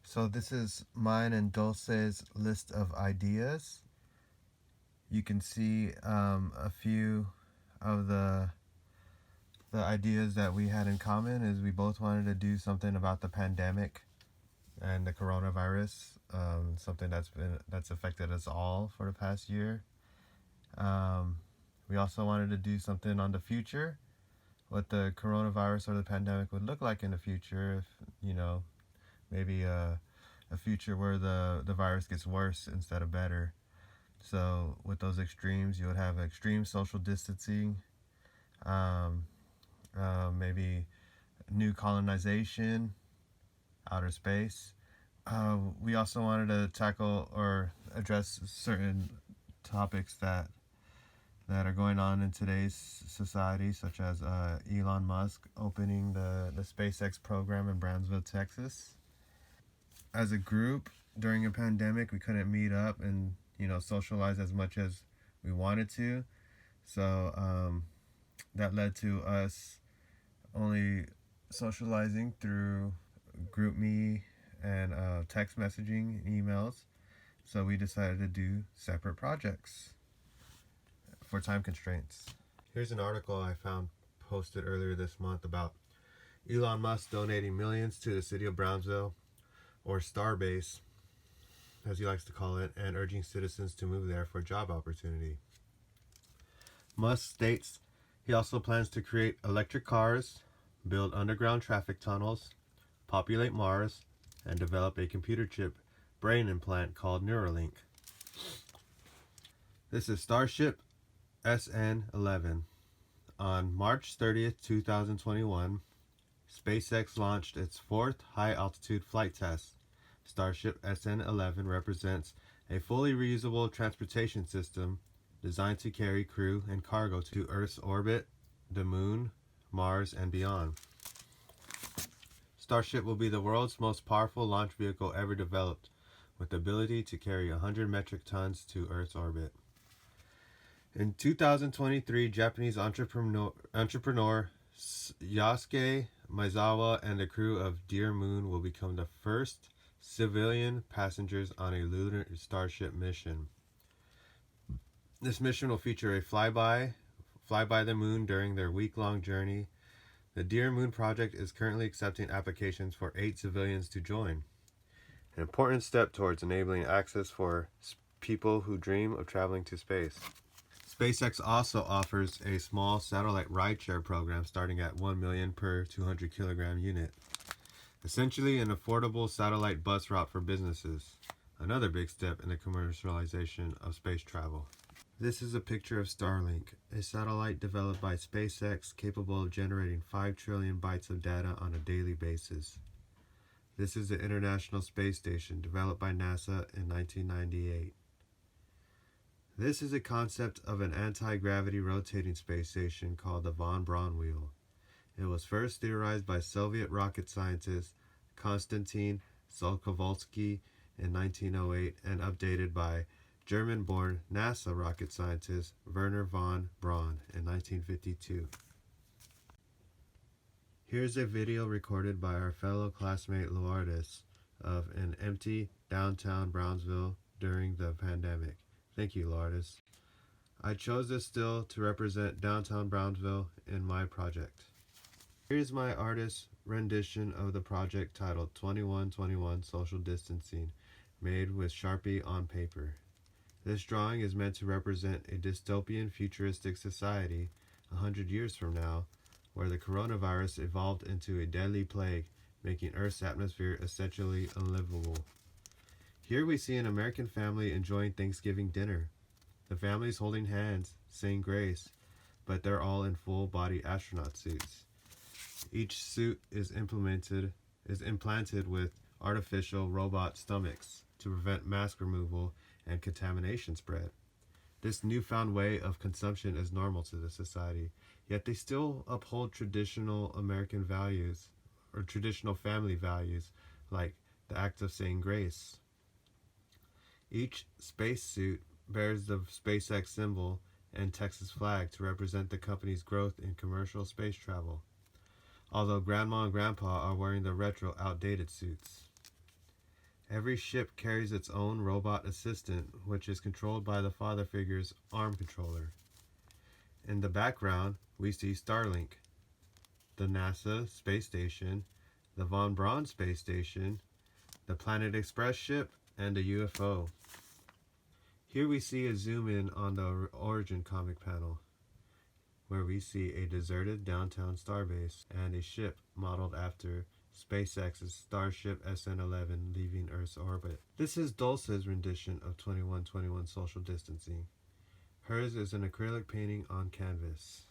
So this is mine and Dulce's list of ideas. You can see a few of the ideas that we had in common is we both wanted to do something about the pandemic and the coronavirus, something that's affected us all for the past year. Um, we also wanted to do something on the future, what the coronavirus or the pandemic would look like in the future. If maybe a future where the virus gets worse instead of better. So with those extremes, you would have extreme social distancing, um, maybe new colonization, outer space. We also wanted to tackle or address certain topics that are going on in today's society, such as Elon Musk opening the SpaceX program in Brownsville, Texas. As a group, during a pandemic, we couldn't meet up and socialize as much as we wanted to. So that led to us only socializing through GroupMe and text messaging and emails. So we decided to do separate projects for time constraints. Here's an article I found posted earlier this month about Elon Musk donating millions to the city of Brownsville, or Starbase, as he likes to call it, and urging citizens to move there for job opportunity. Musk states he also plans to create electric cars, build underground traffic tunnels, populate Mars, and develop a computer chip brain implant called Neuralink. This is Starship SN11. On March 30th, 2021, SpaceX launched its fourth high-altitude flight test. Starship SN11 represents a fully reusable transportation system designed to carry crew and cargo to Earth's orbit, the Moon, Mars, and beyond. Starship will be the world's most powerful launch vehicle ever developed, with the ability to carry 100 metric tons to Earth's orbit. In 2023, Japanese entrepreneur Yasuke Maezawa and the crew of Dear Moon will become the first civilian passengers on a lunar Starship mission. This mission will feature a flyby the moon during their week-long journey. The Dear Moon project is currently accepting applications for 8 civilians to join. An important step towards enabling access for people who dream of traveling to space. SpaceX also offers a small satellite rideshare program starting at $1 million per 200 kilogram unit. Essentially an affordable satellite bus route for businesses. Another big step in the commercialization of space travel. This is a picture of Starlink, a satellite developed by SpaceX capable of generating 5 trillion bytes of data on a daily basis. This is the International Space Station developed by NASA in 1998. This is a concept of an anti-gravity rotating space station called the von Braun wheel. It was first theorized by Soviet rocket scientist Konstantin Tsiolkovsky in 1908 and updated by German-born NASA rocket scientist Wernher von Braun in 1952. Here's a video recorded by our fellow classmate Lourdes of an empty downtown Brownsville during the pandemic. Thank you, Lourdes. I chose this still to represent downtown Brownsville in my project. Here's my artist's rendition of the project titled 2121 Social Distancing, made with Sharpie on paper. This drawing is meant to represent a dystopian futuristic society 100 years from now, where the coronavirus evolved into a deadly plague, making Earth's atmosphere essentially unlivable. Here we see an American family enjoying Thanksgiving dinner. The family's holding hands, saying grace, but they're all in full-body astronaut suits. Each suit is implanted with artificial robot stomachs to prevent mask removal and contamination spread. This newfound way of consumption is normal to the society, yet they still uphold traditional American values, or traditional family values, like the act of saying grace. Each spacesuit bears the SpaceX symbol and Texas flag to represent the company's growth in commercial space travel, although Grandma and Grandpa are wearing the retro, outdated suits. Every ship carries its own robot assistant, which is controlled by the father figure's arm controller. In the background, we see Starlink, the NASA space station, the Von Braun space station, the Planet Express ship, and a UFO. Here we see a zoom in on the Origin comic panel, where we see a deserted downtown starbase and a ship modeled after SpaceX's Starship SN-11 leaving Earth's orbit. This is Dulce's rendition of 2121 social distancing. Hers is an acrylic painting on canvas.